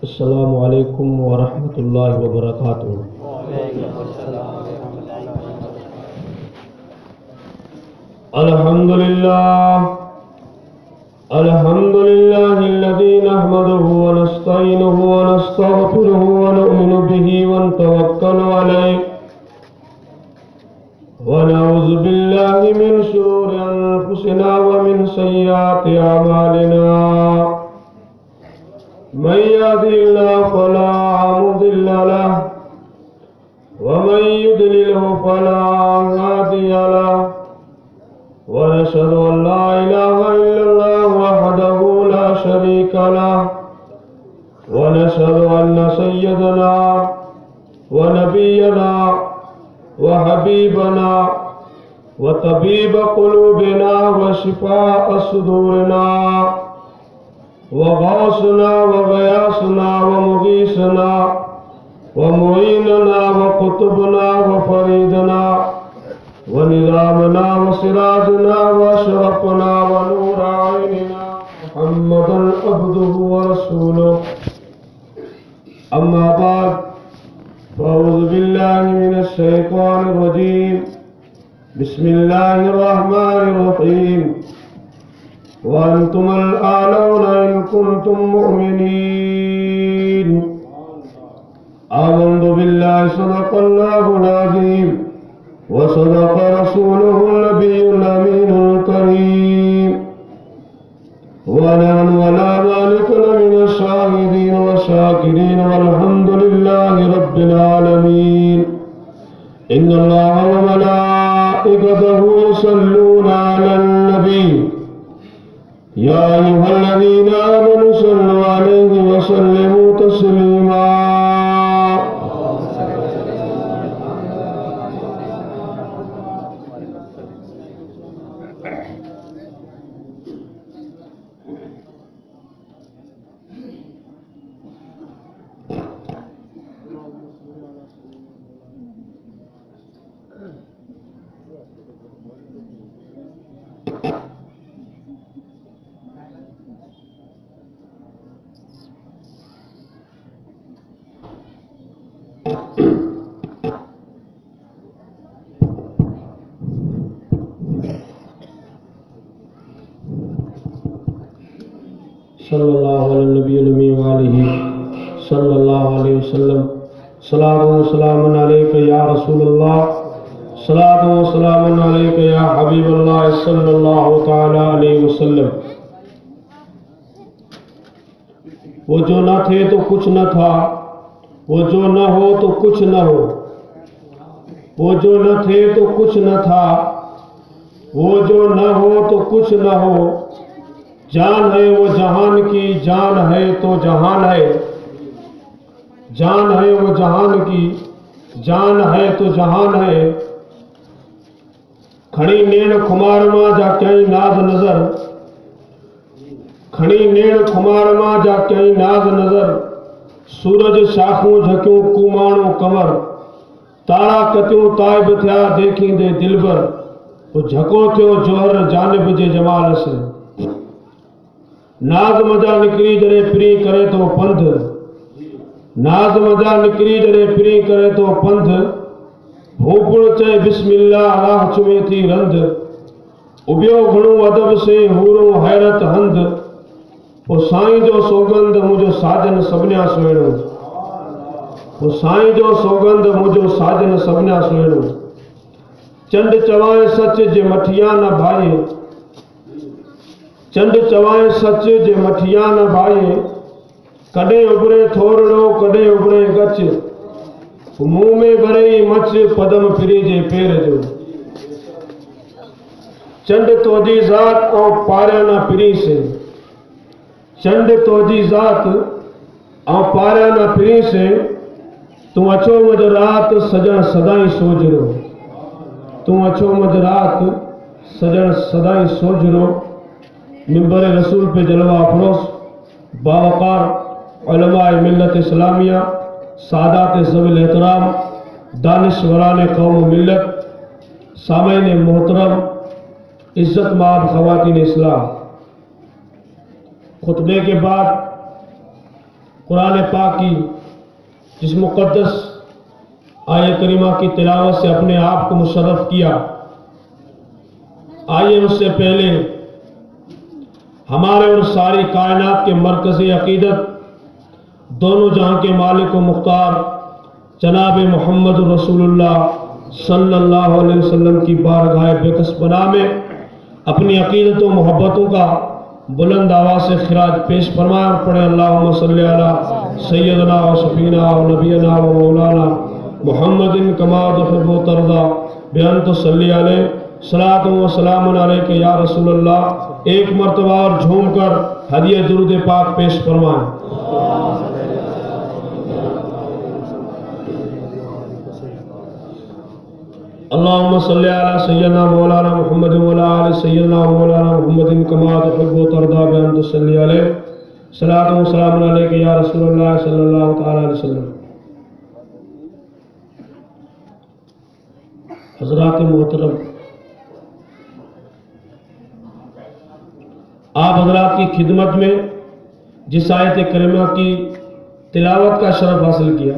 السلام علیکم ورحمۃ اللہ وبرکاتہ۔ الحمد للہ الذی نحمده ونستعینه ونستغفره ونؤمن به ونتوکل علیہ ونعوذ باللہ من شرور انفسنا ومن سیئات اعمالنا، من يهده الله فلا مضل له ومن يضلل فلا هادي له، ونشهد أن لا إله إلا الله وحده لا شريك له، ونشهد أن سيدنا ونبينا وحبيبنا وطبيب قلوبنا وشفاء صدورنا وغوثنا وغياثنا ومغيثنا ومعيننا وقطبنا وفريدنا ونظامنا وسراجنا واشرفنا ونور عيننا محمدا عبده ورسوله، أما بعد فأعوذ بالله من الشيطان الرجيم، بسم الله الرحمن الرحيم، وأنتم الأعلون إن كنتم مؤمنين، آمنت بالله صدق الله العظيم وصدق رسوله النبي الأمين الكريم، ونحن على ذلك من الشاهدين والشاكرين، والحمد لله رب العالمين. إن الله وملائكته يصلون على النبي، يا أيها الذين آمنوا صلوا عليه وسلموا تسليما. صلی اللہ علیہ نبی المی وآلہ صلی اللہ علیہ وسلم. صلاۃ و سلام علیک یا رسول اللہ، صلاۃ و سلام علیک یا حبیب اللہ صلی اللہ تعالی علیہ وسلم. وہ جو نہ تھے تو کچھ نہ تھا، وہ جو نہ ہو تو کچھ نہ ہو، وہ جو نہ تھے تو کچھ نہ تھا، وہ جو نہ ہو تو کچھ نہ ہو. جان ہے وہ جہان کی، جان ہے تو جہان ہے، جان ہے وہ جہان کی، جان ہے تو جہان ہے. کھڑی نیڑ خمار ماں جا کہیں ناز نظر، کھڑی نیڑ خمار ماں جا کہیں ناز نظر. سورج شاخوں جھکیوں کوماڻو کمر، تارا کتیوں تائب تھیا دیکھیں دے دل بر. وہ جھکو تھیو جوہر جانب جے جمال سے، ناز مجا نکری جڑے پری کرے تو پندھ، ناز مجا نکری جڑے پری کرے تو پندھ. بھوپڑ چے بسم اللہ راہ چویں تھی رندھ، ابیو گھڻو ادب سے ہورو حیرت ہند. وہ سائیں جو سوگند مجھو ساجن سبنیا سوئنو، وہ سائیں جو سوگند مجھو ساجن سبنیا سوئنو. چنڈ چوائیں سچ جے مٹھیاں نہ بھائے، چنڈ چوائیں سچ جے مٹھیاں نہ بھائے. کڈیں ابھرے تھورڑو کڈیں ابھرے گچ، منہ میں بھرے مچ پدم پھری جے پیر جو. چنڈ تو جی ذات او پاریا نہ پھری سے، چنڈ تو جی ذات او پاریا نہ پھری سے. تم اچھو مجھ رات سجن سدائیں سوجرو، تم اچھو مجھ رات سجن سدائیں سوجرو. ممبر رسول پہ جلوہ افروز باوقار علماء ملت اسلامیہ، سادات ذوی الاحترام، دانشوران قوم و ملت، سامعین محترم، عزت مآب خواتین اسلام، خطبے کے بعد قرآن پاک کی جس مقدس آیت کریمہ کی تلاوت سے اپنے آپ کو مشرف کیا، آئیے اس سے پہلے ہمارے اور ساری کائنات کے مرکزی عقیدت، دونوں جہاں کے مالک و مختار جناب محمد رسول اللہ صلی اللہ علیہ وسلم کی بارگاہ بےکس پناہ میں اپنی عقیدت و محبتوں کا بلند آواز سے خراج پیش فرمائیں اور پڑھیں اللہم صلی علی سیدنا و شفینا و نبینا و مولانا محمد کما تحب و ترضی بأن تصلی علیہ صلاۃ و سلام علیک یا رسول اللہ۔ ایک مرتبہ اور جھوم کر ہدیہ درود پاک پیش فرمائیں۔ اللہم صلی علی سیدنا مولانا محمد و علی آل سیدنا مولانا محمد کما تحب و ترضی بأن تصلی علیہ صلاۃ و سلام علیک یا رسول اللہ صلی اللہ تعالی علیہ وسلم۔ حضرات محترم، آپ حضرات کی خدمت میں جس آیت کریمہ کی تلاوت کا شرف حاصل کیا،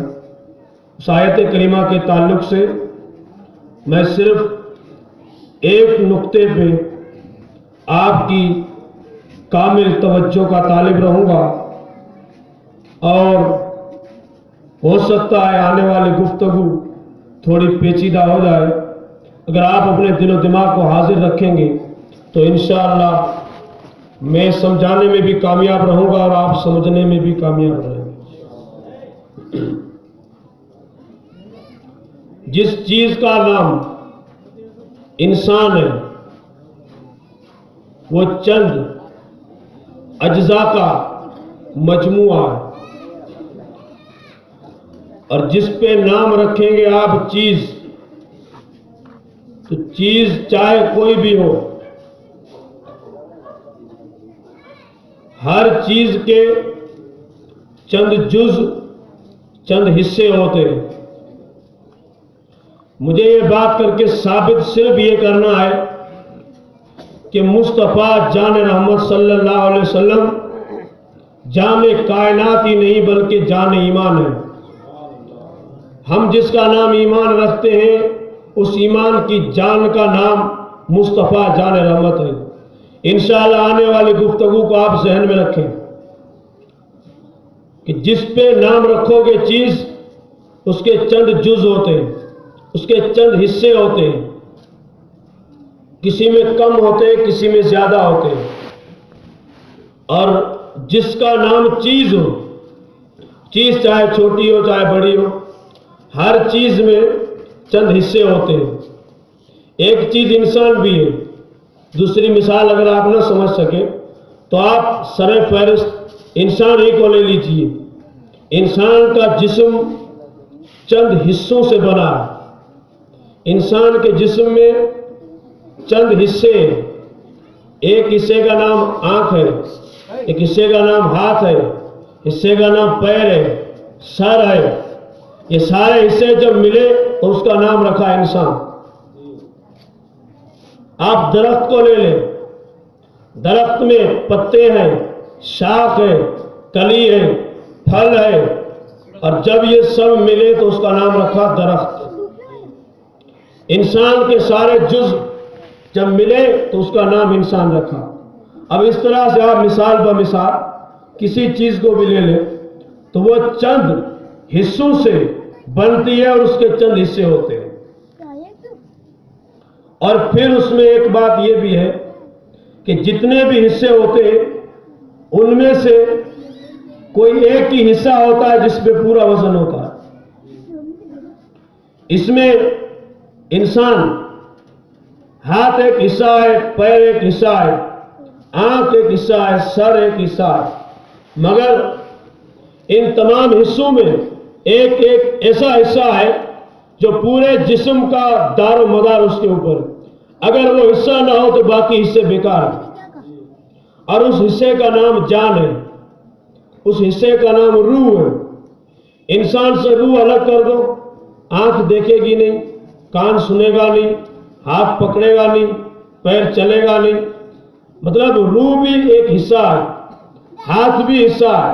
اس آیت کریمہ کے تعلق سے میں صرف ایک نقطے پہ آپ کی کامل توجہ کا طالب رہوں گا، اور ہو سکتا ہے آنے والی گفتگو تھوڑی پیچیدہ ہو جائے۔ اگر آپ اپنے دل و دماغ کو حاضر رکھیں گے تو انشاءاللہ میں سمجھانے میں بھی کامیاب رہوں گا اور آپ سمجھنے میں بھی کامیاب رہیں گے۔ جس چیز کا نام انسان ہے وہ چند اجزاء کا مجموعہ ہے، اور جس پہ نام رکھیں گے آپ چیز، تو چیز چاہے کوئی بھی ہو، ہر چیز کے چند جز، چند حصے ہوتے ہیں۔ مجھے یہ بات کر کے ثابت صرف یہ کرنا ہے کہ مصطفیٰ جان رحمت صلی اللہ علیہ وسلم جان کائنات ہی نہیں بلکہ جان ایمان ہے۔ ہم جس کا نام ایمان رکھتے ہیں اس ایمان کی جان کا نام مصطفیٰ جان رحمت ہے۔ انشاءاللہ آنے والی گفتگو کو آپ ذہن میں رکھیں کہ جس پہ نام رکھو گے چیز، اس کے چند جز ہوتے ہیں، اس کے چند حصے ہوتے ہیں، کسی میں کم ہوتے ہیں، کسی میں زیادہ ہوتے ہیں۔ اور جس کا نام چیز ہو، چیز چاہے چھوٹی ہو چاہے بڑی ہو، ہر چیز میں چند حصے ہوتے ہیں۔ ایک چیز انسان بھی ہے۔ دوسری مثال اگر آپ نہ سمجھ سکیں تو آپ سر فہرست انسان ہی کو لے لیجئے۔ انسان کا جسم چند حصوں سے بنا ہے۔ انسان کے جسم میں چند حصے ہیں۔ ایک حصے کا نام آنکھ ہے، ایک حصے کا نام ہاتھ ہے، حصے کا نام پیر ہے، سر ہے۔ یہ سارے حصے جب ملے تو اس کا نام رکھا انسان۔ آپ درخت کو لے لیں، درخت میں پتے ہیں، شاخ ہے، کلی ہے، پھل ہے، اور جب یہ سب ملے تو اس کا نام رکھا درخت۔ انسان کے سارے جز جب ملے تو اس کا نام انسان رکھا۔ اب اس طرح سے آپ مثال بمثال کسی چیز کو بھی لے لیں تو وہ چند حصوں سے بنتی ہے اور اس کے چند حصے ہوتے ہیں۔ اور پھر اس میں ایک بات یہ بھی ہے کہ جتنے بھی حصے ہوتے ہیں ان میں سے کوئی ایک ہی حصہ ہوتا ہے جس پہ پورا وزن ہوتا ہے۔ اس میں انسان، ہاتھ ایک حصہ ہے، پیر ایک حصہ ہے، آنکھ ایک حصہ ہے، سر ایک حصہ ہے، مگر ان تمام حصوں میں ایک ایک ایسا حصہ ہے جو پورے جسم کا دار و مدار اس کے اوپر ہے۔ اگر وہ حصہ نہ ہو تو باقی حصے بیکار ہیں، اور اس حصے کا نام جان ہے، اس حصے کا نام روح ہے۔ انسان سے روح الگ کر دو، آنکھ دیکھے گی نہیں، کان سنے گا نہیں، ہاتھ پکڑے گا نہیں، پیر چلے گا نہیں، مطلب روح بھی ایک حصہ ہے، ہاتھ بھی حصہ ہے،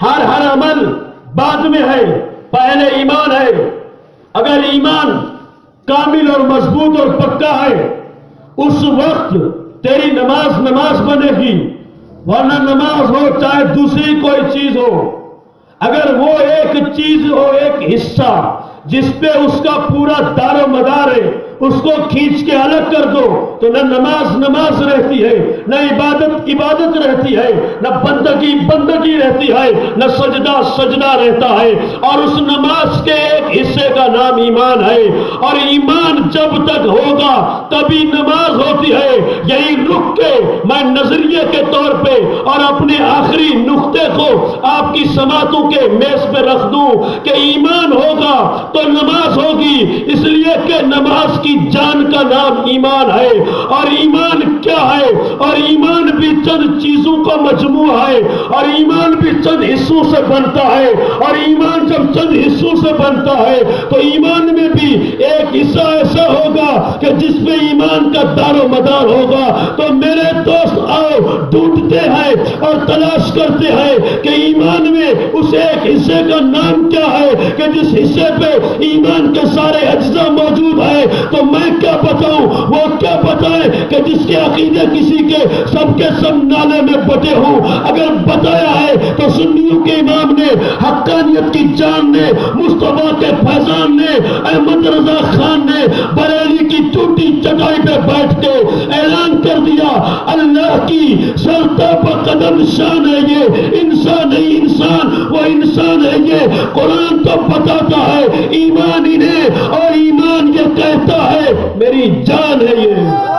ہر عمل بعد میں ہے، پہلے ایمان ہے۔ اگر ایمان کامل اور مضبوط اور پکا ہے اس وقت تیری نماز بنے گی، ورنہ نماز ہو چاہے دوسری کوئی چیز ہو، اگر وہ ایک چیز ہو، ایک حصہ جس پہ اس کا پورا دار و مدار ہے، اس کو کھینچ کے الگ کر دو تو نہ نماز رہتی ہے، نہ عبادت رہتی ہے، نہ بندگی رہتی ہے، نہ سجدہ رہتا ہے۔ اور اس نماز کے ایک حصے کا نام ایمان ہے، اور ایمان جب تک ہوگا تبھی نماز ہوتی ہے۔ یہی رک کے میں نظریے کے طور پہ اور اپنے آخری نقطے کو آپ کی سماعتوں کے میز پہ رکھ دوں کہ ایمان ہوگا تو نماز ہوگی، اس لیے کہ نماز کی جان کا نام ایمان ہے۔ اور ایمان کیا ہے؟ اور ایمان بھی چند چیزوں کا مجموعہ ہے، اور ایمان بھی چند حصوں سے بنتا ہے۔ اور ایمان جب چند حصوں سے بنتا ہے تو ایمان میں بھی ایک حصہ ایسا ہوگا کہ جس پہ ایمان کا دار و مدار ہوگا۔ تو میرے دوست آؤ، ڈھونڈتے ہیں اور تلاش کرتے ہیں کہ ایمان میں اس ایک حصے کا نام کیا ہے کہ جس حصے پہ ایمان کے سارے اجزاء موجود ہیں۔ تو میں کیا بتاؤں، وہ کیا بتائیں کہ جس کے عقیدے کسی کے سب نالے میں بٹے ہوں۔ اگر بتایا ہے تو سنیوں کے امام نے، حقانیت کی جان نے، مصطفیٰ کے فیضان نے، احمد رضا خان نے بریلی کی ٹوٹی چٹائی پہ بیٹھ کے اعلان کر دیا، اللہ کی سرتاپ قدم شان ہے یہ، انسان ہے انسان، وہ انسان ہے یہ۔ قرآن تو بتاتا ہے ایمان انہیں، اور ایمان یہ کہتا ہے میری جان ہے یہ۔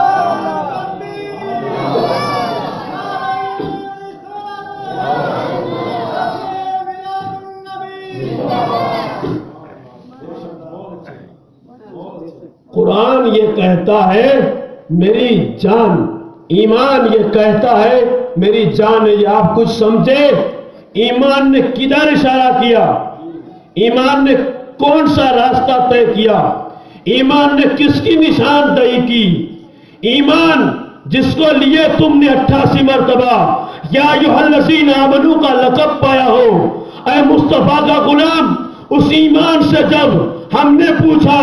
قرآن یہ کہتا ہے میری جان، ایمان یہ کہتا ہے میری جان ہے۔ یہ آپ کچھ سمجھے؟ ایمان نے کدھر اشارہ کیا؟ ایمان نے کون سا راستہ طے کیا؟ ایمان نے کس کی نشاندہی کی؟ ایمان جس کو لیے تم نے 88 مرتبہ یا ایھا الذین آمنو کا لقب پایا ہو، اے مصطفیٰ کا غلام، اس ایمان سے جب ہم نے پوچھا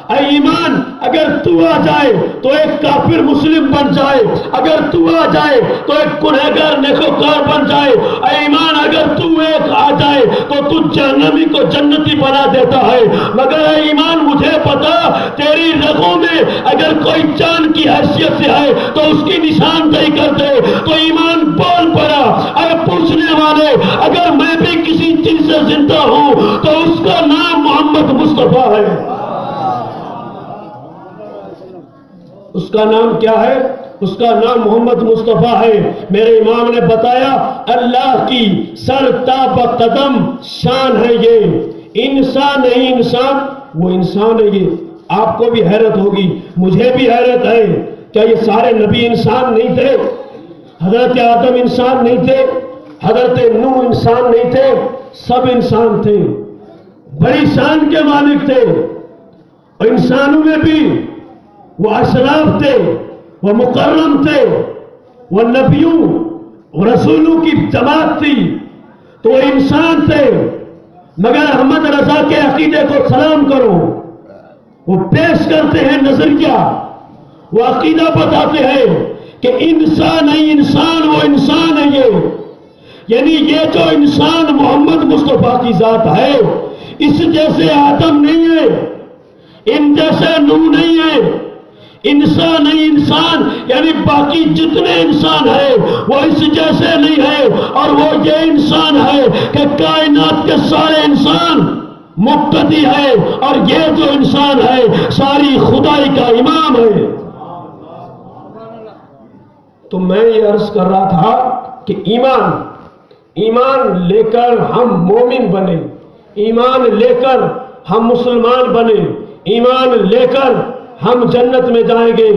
اے ایمان اگر تو آ جائے تو ایک کافر مسلم بن جائے، اگر تو آ جائے تو ایک گنہگار نیکوکار بن جائے، اے ایمان اگر تو ایک آ جائے تو جہنمی کو جنتی بنا دیتا ہے، مگر اے ایمان مجھے پتا تیری رگوں میں اگر کوئی جان کی حیثیت سے ہے تو اس کی نشاندہی کر دے۔ تو ایمان بول پڑا، اے پوچھنے والے اگر میں بھی کسی چیز سے زندہ ہوں تو اس کا نام محمد مصطفیٰ ہے۔ اس کا نام کیا ہے؟ اس کا نام محمد مصطفیٰ ہے۔ میرے امام نے بتایا اللہ کی سر تاب قدم شان ہے یہ، انسان نہیں انسان، وہ انسان ہے یہ۔ آپ کو بھی حیرت ہوگی، مجھے بھی حیرت ہے، کیا یہ سارے نبی انسان نہیں تھے؟ حضرت آدم انسان نہیں تھے؟ حضرت نوح انسان نہیں تھے؟ سب انسان تھے، بڑی شان کے مالک تھے۔ اور انسانوں میں بھی وہ اشراف تھے، وہ مکرم تھے، وہ نبیوں وہ رسولوں کی جماعت تھی، تو وہ انسان تھے۔ مگر احمد رضا کے عقیدے کو سلام کرو، وہ پیش کرتے ہیں نظریہ، وہ عقیدہ بتاتے ہیں کہ انسان نہیں انسان، وہ انسان ہے یہ، یعنی یہ جو انسان محمد مصطفیٰ کی ذات ہے، اس جیسے آدم نہیں ہے، ان جیسے نوح نہیں ہے، انسان نہیں انسان، یعنی باقی جتنے انسان ہیں وہ اس جیسے نہیں ہے۔ اور وہ یہ انسان ہے کہ کائنات کے سارے انسان مقتدی ہے، اور یہ جو انسان ہے ساری خدائی کا امام ہے۔ تو میں یہ عرض کر رہا تھا کہ ایمان لے کر ہم مومن بنے، ایمان لے کر ہم مسلمان بنے، ایمان لے کر ہم جنت میں جائیں گے۔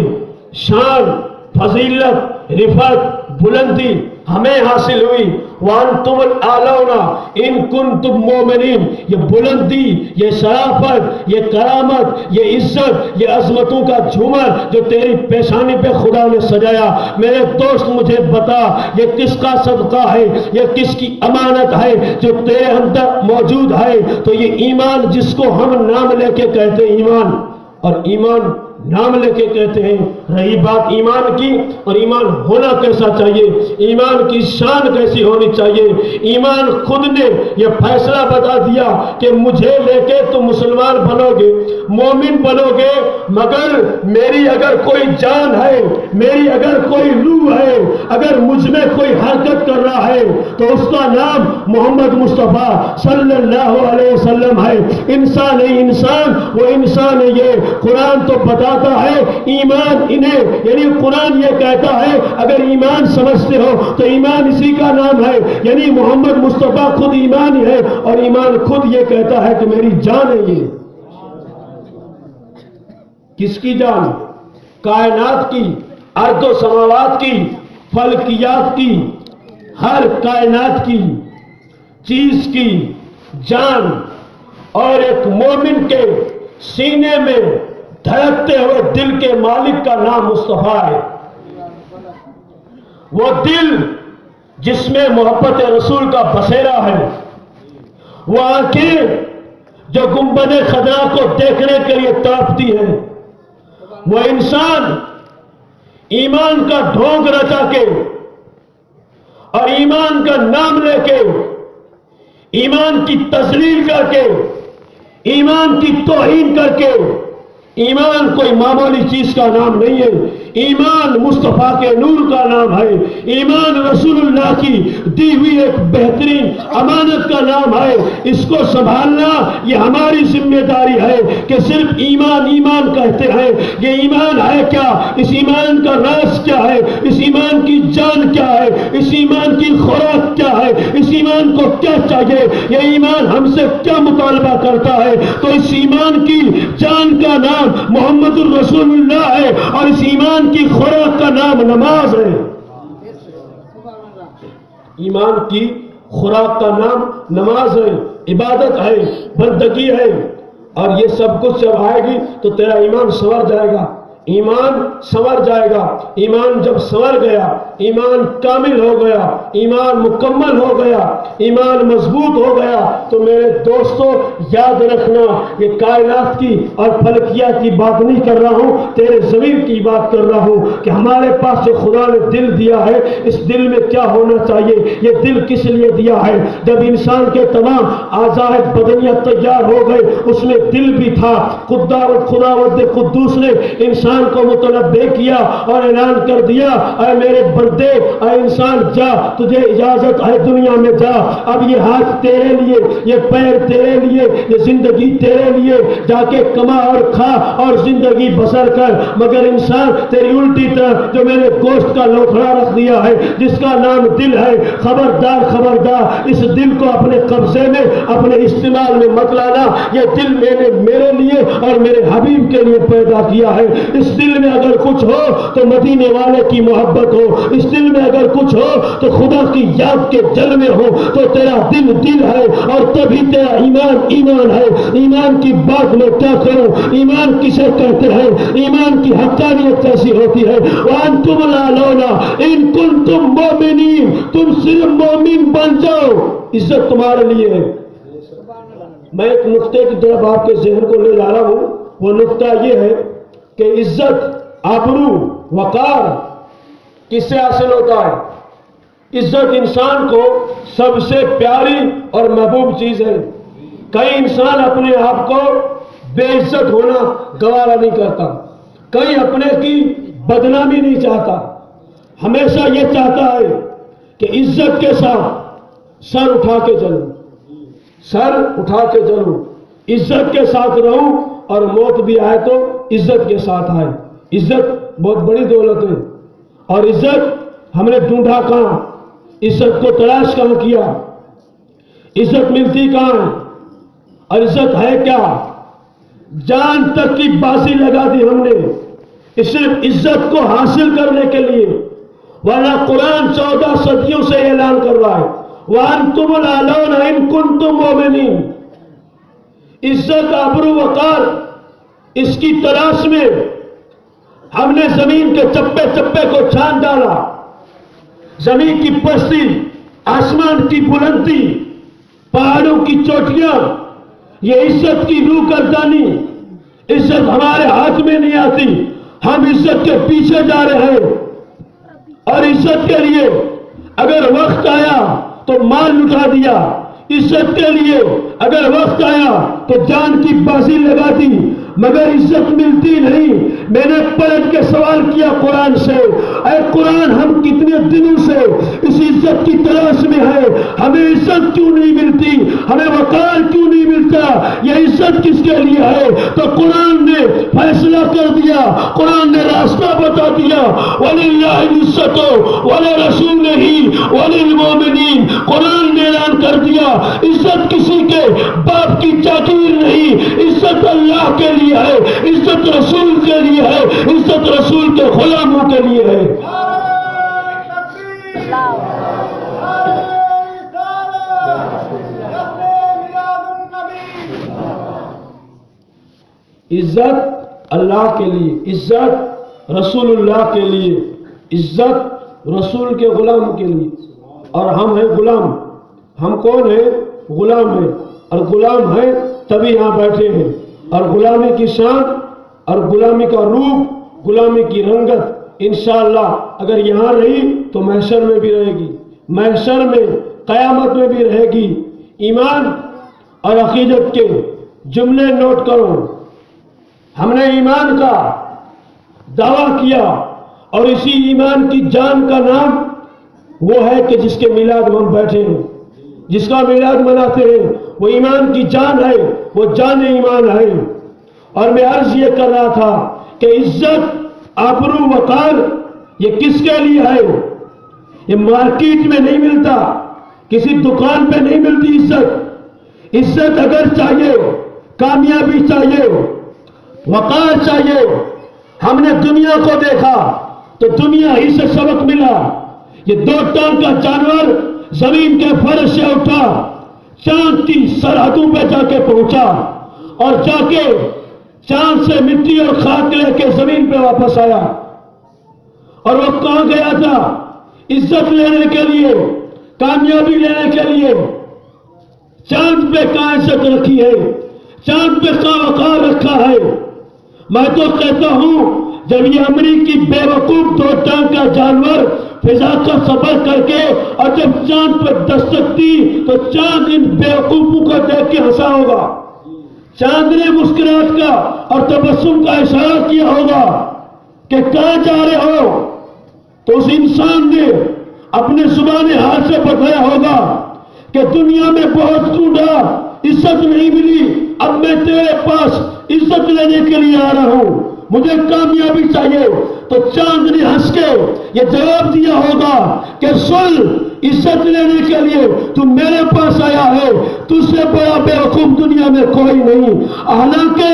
شان، فضیلت، رفعت، بلندی ہمیں حاصل ہوئی. وانتم الاعلون ان کنتم مومنین. یہ بلندی، یہ شرافت، یہ کرامت، یہ عزت، یہ عظمتوں کا جھومر جو تیری پیشانی پہ خدا نے سجایا، میرے دوست مجھے بتا یہ کس کا صدقہ ہے، یہ کس کی امانت ہے جو تیرے اندر موجود ہے؟ تو یہ ایمان جس کو ہم نام لے کے کہتے ہیں ایمان، اور ایمان نام لے کے کہتے ہیں. رہی بات ایمان کی، اور ایمان ہونا کیسا چاہیے، ایمان کی شان کیسی ہونی چاہیے. ایمان خود نے یہ فیصلہ بتا دیا کہ مجھے لے کے تم مسلمان بنو گے، مومن بنو گے، مگر میری اگر کوئی جان ہے، میری اگر کوئی روح ہے، اگر مجھ میں کوئی حرکت کر رہا ہے تو اس کا نام محمد مصطفیٰ صلی اللہ علیہ وسلم ہے. انسان ہے انسان، وہ انسان ہے. یہ قرآن تو بتاتا ہے ایمان انہیں، یعنی قرآن یہ کہتا ہے اگر ایمان سمجھتے ہو تو ایمان اسی کا نام ہے، یعنی محمد مصطفیٰ خود ایمان ہی ہے، اور ایمان خود یہ کہتا ہے کہ میری جان ہے. یہ کس کی جان؟ کائنات کی، ارض و سماوات کی، فلکیات کی، ہر کائنات کی چیز کی جان. اور ایک مومن کے سینے میں دھڑکتے ہوئے دل کے مالک کا نام مصطفیٰ ہے. وہ دل جس میں محبت رسول کا بسیرا ہے، وہ آنکھیں جو گنبد خضرا کو دیکھنے کے لیے تڑپتی ہیں، وہ انسان ایمان کا ڈھونگ رچا کے اور ایمان کا نام لے کے، ایمان کی تذلیل کر کے، ایمان کی توہین کر کے. ایمان کوئی معمولی چیز کا نام نہیں ہے، ایمان مصطفیٰ کے نور کا نام ہے. ایمان رسول اللہ کی دی ہوئی ایک بہترین امانت کا نام ہے. اس کو سنبھالنا یہ ہماری ذمہ داری ہے کہ صرف ایمان ایمان کہتے ہیں. یہ ایمان ہے کیا؟ اس ایمان کا راز کیا ہے؟ اس ایمان کی جان کیا ہے؟ اس ایمان کی خوراک کیا ہے؟ اس ایمان کو کیا چاہیے؟ یہ ایمان ہم سے کیا مطالبہ کرتا ہے؟ تو اس ایمان کی جان کا نام محمد الرسول اللہ ہے، اور اس ایمان کی خوراک کا نام نماز ہے. ایمان کی خوراک کا نام نماز ہے، عبادت ہے، بندگی ہے. اور یہ سب کچھ جب آئے گی تو تیرا ایمان سنور جائے گا. ایمان سنور جائے گا. ایمان جب سنور گیا، ایمان کامل ہو گیا، ایمان مکمل ہو گیا، ایمان مضبوط ہو گیا، تو میرے دوستو یاد رکھنا یہ کائنات کی اور فلکیات کی بات نہیں کر رہا ہوں، تیرے ضمیر کی بات کر رہا ہوں کہ ہمارے پاس جو خدا نے دل دیا ہے، اس دل میں کیا ہونا چاہیے. یہ دل کس لیے دیا ہے؟ جب انسان کے تمام اعضاء بدنیہ تیار ہو گئے، اس میں دل بھی تھا. خداوند قدوس نے انسان کو متنبہ کیا اور اعلان کر دیا، اے میرے بندے، اے انسان جا، تجھے اجازت ہے دنیا میں جا. اب یہ ہاتھ تیرے لیے، یہ پیر تیرے لیے، یہ زندگی تیرے لیے، جا کے کما اور کھا اور زندگی بسر کر. مگر انسان تیری الٹی طرف جو میں نے گوشت کا لوکھڑا رکھ دیا ہے جس کا نام دل ہے، خبردار خبردار اس دل کو اپنے قبضے میں، اپنے استعمال میں مت لانا. یہ دل میں نے میرے لیے اور میرے حبیب کے لیے پیدا کیا ہے. اس دل میں اگر کچھ ہو تو مدینے والے کی محبت ہو، اس دل میں اگر کچھ ہو تو خدا کی یاد کے جلوے ہو، تو تیرا دل دل ہے، اور تبھی تیرا ایمان ایمان ہے. ایمان کی بات میں کیا کروں؟ ایمان کسے کہتے ہیں؟ ایمان کی حقانیت کیسی ہوتی ہے؟ وانتم الاعلون ان کنتم مومنین. تم صرف مومن بن جاؤ، عزت تمہارے لیے ہے. میں ایک نقطے کی طرف آپ کے ذہن کو لے جا رہا ہوں. وہ نقطہ یہ ہے کہ عزت، آبرو، وقار کس سے حاصل ہوتا ہے؟ عزت انسان کو سب سے پیاری اور محبوب چیز ہے. کئی انسان اپنے آپ کو بے عزت ہونا گوارا نہیں کرتا، کئی اپنے کی بدنامی نہیں چاہتا، ہمیشہ یہ چاہتا ہے کہ عزت کے ساتھ سر اٹھا کے چلوں، سر اٹھا کے چلوں، عزت کے ساتھ رہوں، اور موت بھی آئے تو عزت کے ساتھ آئے. عزت بہت بڑی دولت ہے، اور عزت ہم نے ڈھونڈا کہاں؟ عزت کو تلاش کہاں کیا؟ عزت ملتی کہاں ہے؟ اور عزت ہے کیا؟ جان تک کی بازی لگا دی ہم نے صرف عزت کو حاصل کرنے کے لیے. ورنہ قرآن 14 صدیوں سے اعلان کر رہا ہے وَأَنْتُمُ الْأَعْلَوْنَ إِن كُنتُم مُؤْمِنِينَ۔ عزت، آبرو، وقار، اس کی تلاش میں ہم نے زمین کے چپے چپے کو چھان ڈالا، زمین کی پستی، آسمان کی بلندی، پہاڑوں کی چوٹیاں، یہ عزت کی روح گردانی، عزت ہمارے ہاتھ میں نہیں آتی، ہم عزت کے پیچھے جا رہے ہیں۔ اور عزت کے لیے اگر وقت آیا تو مال لٹا دیا، عزت کے لیے اگر وقت آیا تو جان کی بازی لگا دی، مگر عزت ملتی نہیں۔ میں نے پلٹ کے سوال کیا قرآن سے، اے قرآن ہم کتنے دنوں سے اس عزت کی تلاش میں ہے، ہمیں عزت کیوں نہیں ملتی، ہمیں وقار کیوں نہیں ملتا، یہ عزت کس کے لیے ہے؟ تو قرآن نے فیصلہ کر دیا، قرآن نے راستہ بتا دیا، وَلِلَّهِ الْعِزَّةُ وَلِرَسُولِهِ وَلِلْمُؤْمِنِينَ۔ قرآن نے اعلان کر دیا عزت کسی کے باپ کی چاکیر نہیں، عزت اللہ کے لیے ہے، عزت رسول کے لیے ہے، عزت رسول کے غلاموں کے لیے ہے۔ عزت اللہ کے لیے، عزت رسول اللہ کے لیے، عزت رسول کے غلام کے لیے، اور ہم ہیں غلام۔ ہم کون ہیں؟ غلام ہیں، اور غلام ہیں تبھی یہاں بیٹھے ہیں، اور غلامی کی شان اور غلامی کا روپ، غلامی کی رنگت انشاءاللہ اگر یہاں رہی تو محشر میں بھی رہے گی، محشر میں قیامت میں بھی رہے گی۔ ایمان اور عقیدت کے جملے نوٹ کرو۔ ہم نے ایمان کا دعویٰ کیا، اور اسی ایمان کی جان کا نام وہ ہے کہ جس کے میلاد میں ہم بیٹھے ہیں، جس کا میلاد مناتے ہیں، وہ ایمان کی جان ہے، وہ جان ایمان ہے۔ اور میں عرض یہ کر رہا تھا کہ عزت، آبرو، وقار یہ کس کے لیے ہے؟ یہ مارکیٹ میں نہیں ملتا، کسی دکان پہ نہیں ملتی عزت۔ عزت اگر چاہیے، کامیابی چاہیے، وقار چاہیے، ہم نے دنیا کو دیکھا تو دنیا ہی سے سبق ملا۔ یہ 2 ٹانگ کا جانور زمین کے فرش سے اٹھا، چاند کی سرحدوں پہ جا کے پہنچا، اور جا کے چاند سے مٹی اور خاک لے کے زمین پہ واپس آیا۔ اور وہ کہاں گیا تھا؟ عزت لینے کے لیے، کامیابی لینے کے لیے۔ چاند پہ کہاں عزت رکھی ہے؟ چاند پہ کہاں وقار رکھا ہے؟ میں تو کہتا ہوں جب یہ امریکی بے وقوف 2 ٹانگ کا جانور فضا کا سفر کر کے اور جب چاند پہ دستک دی تو چاند ان بے وقوفوں کو دیکھ کے ہنسا ہوگا، چاند نے مسکراہٹ کا اور تبسم کا اشارہ کیا ہوگا کہ کہاں جا رہے ہو؟ تو اس انسان نے اپنے زبان حال سے بتایا ہوگا کہ دنیا میں بہت ڈھونڈا، عزت نہیں ملی، اب میں تیرے پاس عزت لینے کے لیے آ رہا ہوں، مجھے کامیابی چاہیے۔ تو چاند نے ہنس کے یہ جواب دیا ہوگا کہ سن، عزت لینے کے لیے تو میرے پاس آیا ہے، تجھ سے بڑا بے وقوف دنیا میں کوئی نہیں، حالانکہ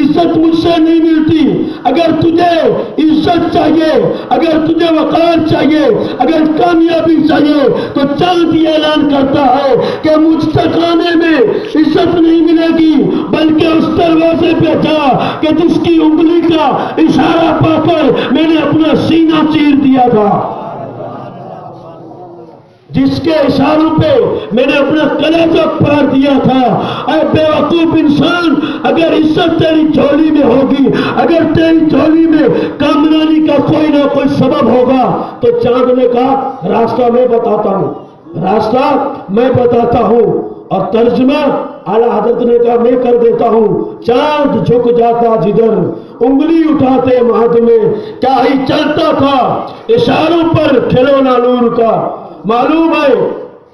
عزت مجھ سے نہیں ملتی۔ اگر تجھے عزت چاہیے، اگر تجھے وقار چاہیے، اگر کامیابی چاہیے تو چاند یہ اعلان کرتا ہے کہ مجھ تک آنے میں عزت نہیں ملے گی، بلکہ اس دروازے پہ جا کہ جس کی انگلی کا اشارہ پا کر میں نے اپنا سینہ چیر دیا تھا، جس کے اشاروں پہ میں نے اپنا کلیجہ پھاڑ دیا تھا۔ اے بے وقوف انسان، اگر عزت تیری جھولی میں ہوگی، اگر تیری جھولی میں کامرانی کا کوئی نہ کوئی سبب ہوگا تو چاند نے کہا راستہ میں بتاتا ہوں، راستہ میں بتاتا ہوں، اور ترجمہ اعلیٰ حضرت نے کہا میں کر دیتا ہوں۔ چاند جھک جاتا جدھر، انگلی اٹھاتے مہد میں، کیا ہی چلتا تھا اشاروں پر کھلونا نور کا۔ معلوم ہے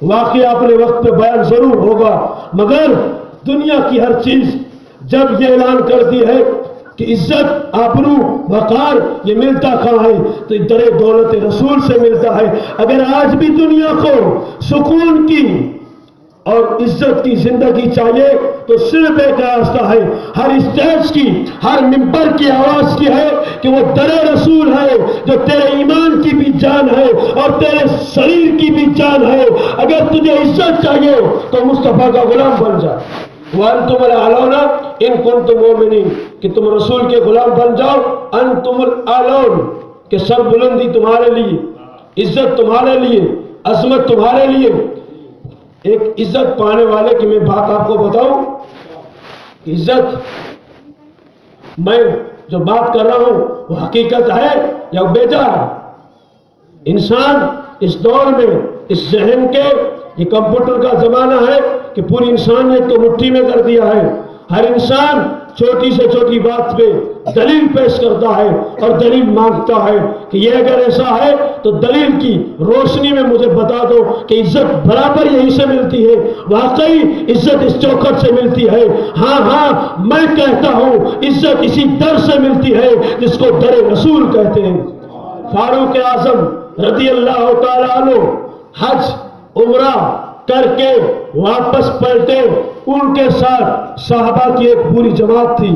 واقعہ اپنے وقت پہ بیان ضرور ہوگا، مگر دنیا کی ہر چیز جب یہ اعلان کرتی ہے کہ عزت، آبرو، وقار یہ ملتا کہاں ہے تو در دولت رسول سے ملتا ہے۔ اگر آج بھی دنیا کو سکون کی اور عزت کی زندگی چاہیے تو صرف ایک راستہ ہے، ہر اسٹیج کی، ہر ممبر کی آواز کی ہے کہ وہ در رسول ہے جو تیرے ایمان کی بھی جان ہے اور تیرے شریر کی بھی جان ہے۔ اگر تجھے عزت چاہیے تو مصطفیٰ کا غلام بن جا۔ وَأَنْتُمُ الْأَعْلَوْنَ إِن كُنتُم مُؤْمِنِينَ، کہ تم رسول کے غلام بن جاؤ۔ أَنْتُمُ الْأَعْلَوْنَ، کہ سر بلندی تمہارے لیے، عزت تمہارے لیے، عظمت تمہارے لیے۔ ایک عزت پانے والے کی میں بات آپ کو بتاؤں، عزت میں جو بات کر رہا ہوں وہ حقیقت ہے یا بیجا ہے؟ انسان اس دور میں اس ذہن کے، یہ کمپیوٹر کا زمانہ ہے کہ پوری انسانیت کو مٹھی میں کر دیا ہے۔ ہر انسان چھوٹی سے چھوٹی بات پہ دلیل پیش کرتا ہے اور دلیل مانگتا ہے کہ یہ اگر ایسا ہے تو دلیل کی روشنی میں مجھے بتا دو کہ عزت برابر یہیں سے ملتی ہے، واقعی عزت اس چوکھٹ سے ملتی ہے۔ ہاں میں کہتا ہوں عزت اسی در سے ملتی ہے جس کو در رسول کہتے ہیں۔ فاروق اعظم رضی اللہ تعالیٰ عنہ حج عمرہ کر کے واپس پلٹے، ان کے ساتھ صحابہ کی ایک پوری جماعت تھی۔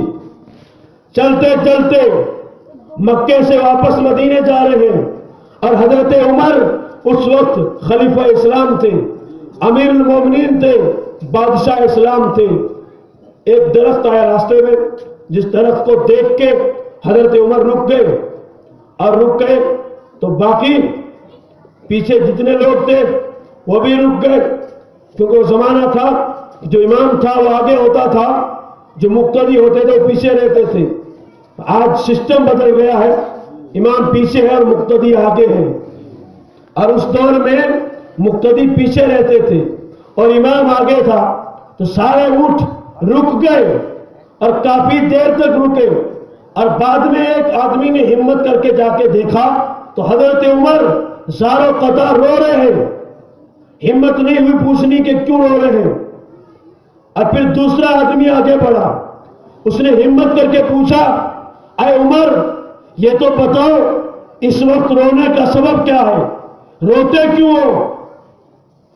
چلتے چلتے مکے سے واپس مدینے جا رہے ہیں اور حضرت عمر اس وقت خلیفہ اسلام تھے، امیر المومنین تھے، بادشاہ اسلام تھے۔ ایک درخت آیا راستے میں، جس درخت کو دیکھ کے حضرت عمر رک گئے، اور رک گئے تو باقی پیچھے جتنے لوگ تھے وہ بھی رک گئے، کیونکہ وہ زمانہ تھا جو امام تھا وہ آگے ہوتا تھا، جو مقتدی ہوتے تھے وہ پیچھے رہتے تھے۔ آج سسٹم بدل گیا ہے، امام پیچھے ہے اور مقتدی آگے ہے، اور اس دور میں مقتدی پیچھے رہتے تھے اور امام آگے تھا، تو سارے اونٹ رک گئے اور کافی دیر تک رکے، اور بعد میں ایک آدمی نے ہمت کر کے جا کے دیکھا تو حضرت عمر زاروں قطار رو رہے ہیں۔ ہمت نہیں ہوئی پوچھنے کہ کیوں رو رہے ہیں، اور پھر دوسرا آدمی آگے بڑھا، اس نے ہمت کر کے پوچھا، اے عمر یہ تو بتاؤ اس وقت رونے کا سبب کیا ہے، روتے کیوں ہو،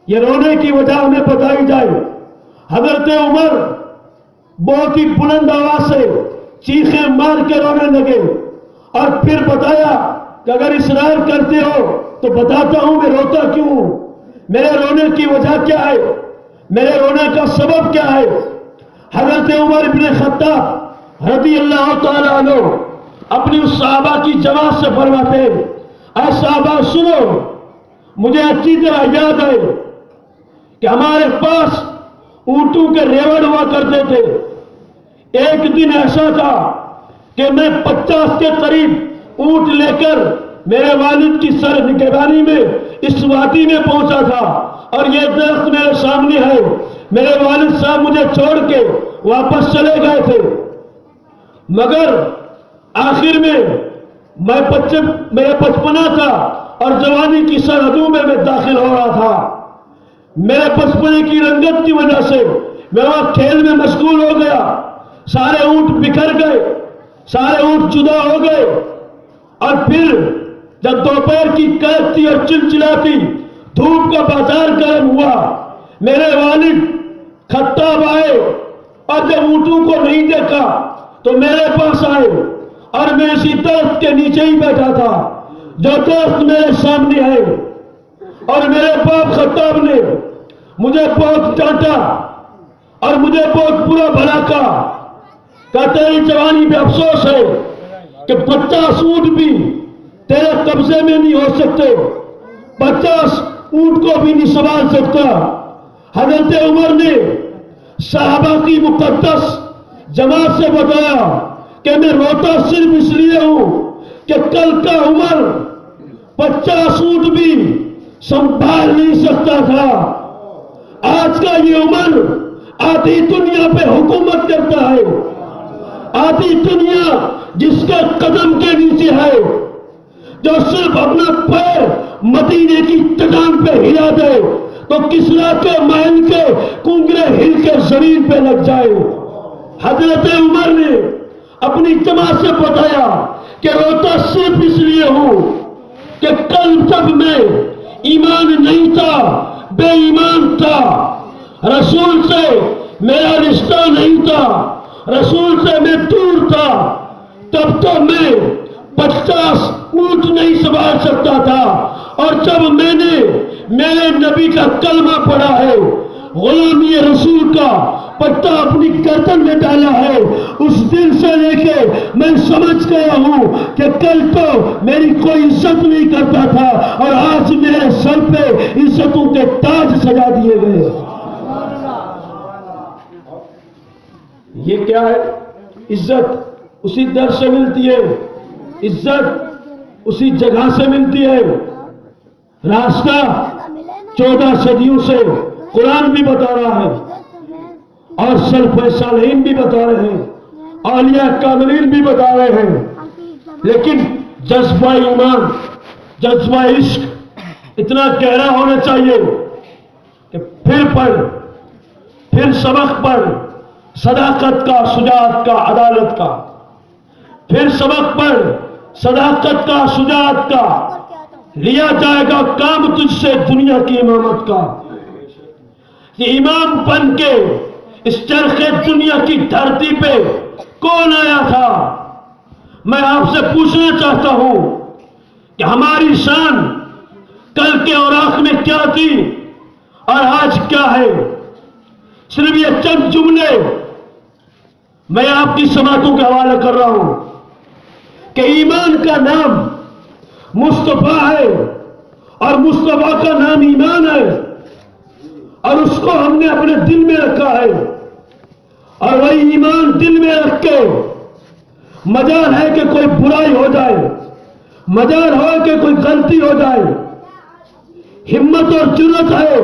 یہ رونے کی وجہ ہمیں بتائی جائے۔ حضرت عمر بہت ہی بلند آواز سے چیخیں مار کے رونے لگے، اور پھر بتایا کہ اگر اصرار کرتے ہو تو بتاتا ہوں میں روتا کیوں ہوں، میرے رونے کی وجہ کیا ہے، میرے رونے کا سبب کیا ہے۔ حضرت عمر ابن خطاب رضی اللہ تعالیٰ عنہ اپنی اس صحابہ کی جماعت سے فرماتے ہیں، اے صحابہ سنو، مجھے اچھی طرح یاد ہے کہ ہمارے پاس اونٹوں کے ریوڑ ہوا کرتے تھے۔ ایک دن ایسا تھا کہ میں 50 کے قریب اونٹ لے کر میرے والد کی سر نگہبانی میں اس وادی میں پہنچا تھا، اور یہ درخت میرے سامنے ہے، میرے والد صاحب مجھے چھوڑ کے واپس چلے گئے تھے، مگر آخر میں میرے بچپنا تھا اور جوانی کی سرحدوں میں داخل ہو رہا تھا۔ میرے بچپنے کی رنگت کی وجہ سے میں وہاں کھیل میں مشغول ہو گیا، سارے اونٹ بکھر گئے، سارے اونٹ جدا ہو گئے، اور پھر جب دوپہر کی کڑکتی اور چلچلاتی دھوپ کا بازار گرم ہوا، میرے والد خطاب آئے، اور جب اونٹوں کو نہیں دیکھا تو میرے پاس آئے، اور میں اسی درخت کے نیچے ہی بیٹھا تھا جو درخت میرے سامنے ہے، اور میرے باپ خطاب نے مجھے بہت ڈانٹا اور مجھے بہت برا بھلا کہا، تیری جوانی پہ افسوس ہے کہ 50 اونٹ بھی تیرے قبضے میں نہیں ہو سکتے، 50 اونٹ کو بھی نہیں سنبھال سکتا۔ حضرت عمر نے صحابہ کی مقدس جماعت سے بتایا کہ میں روتا صرف اس لیے ہوں کہ کل کا عمر 50 اونٹ بھی سنبھال نہیں سکتا تھا، آج کا یہ عمر آدھی دنیا پہ حکومت کرتا ہے، آدھی دنیا جس کے قدم کے نیچے ہے، جو صرف اپنا پیر مدینے کی چٹان پہ ہلا دے تو کسرا کے محل کے کنگرے ہل کے زمین پہ لگ جائے۔ حضرت عمر نے اپنی جماعت سے بتایا کہ روتا صرف اس لیے ہوں کہ کل جب میں ایمان نہیں تھا، بے ایمان تھا، رسول سے میرا رشتہ نہیں تھا، رسول سے میں دور تھا، تب تو میں 50 اونٹ نہیں سنبھال سکتا تھا، اور جب میں نے میرے نبی کا کلمہ پڑھا ہے، غلامی رسول کا پٹا اپنی گردن میں ڈالا ہے، اس دن سے لے کے میں سمجھ گیا ہوں کہ کل تو میری کوئی عزت نہیں کرتا تھا، اور آج میرے سر پہ عزتوں کے تاج سجا دیے گئے۔ یہ کیا ہے؟ عزت اسی در سے ملتی ہے، عزت اسی جگہ سے ملتی ہے۔ راستہ 14 صدیوں سے قرآن بھی بتا رہا ہے، اور سلف صالحین بھی بتا رہے ہیں، اولیاء کاملین بھی بتا رہے ہیں، لیکن جذبہ ایمان، جذبہ عشق اتنا گہرا ہونا چاہیے کہ پھر پڑھ، پھر سبق پڑھ، صداقت کا، شجاعت کا، عدالت کا، پھر سبق پڑھ، صداقت کا، شجاعت کا، لیا جائے گا کام تجھ سے دنیا کی امامت کا۔ یہ امام بن کے اس چرخ دنیا کی دھرتی پہ کون آیا تھا؟ میں آپ سے پوچھنا چاہتا ہوں کہ ہماری شان کل کے اوراق میں کیا تھی اور آج کیا ہے؟ صرف یہ چند جملے میں آپ کی سماعتوں کے حوالے کر رہا ہوں کہ ایمان کا نام مصطفیٰ ہے، اور مصطفیٰ کا نام ایمان ہے، اور اس کو ہم نے اپنے دل میں رکھا ہے، اور وہی ایمان دل میں رکھ کے مجال ہے کہ کوئی برائی ہو جائے، مجال ہو کہ کوئی غلطی ہو جائے، ہمت اور جرأت ہے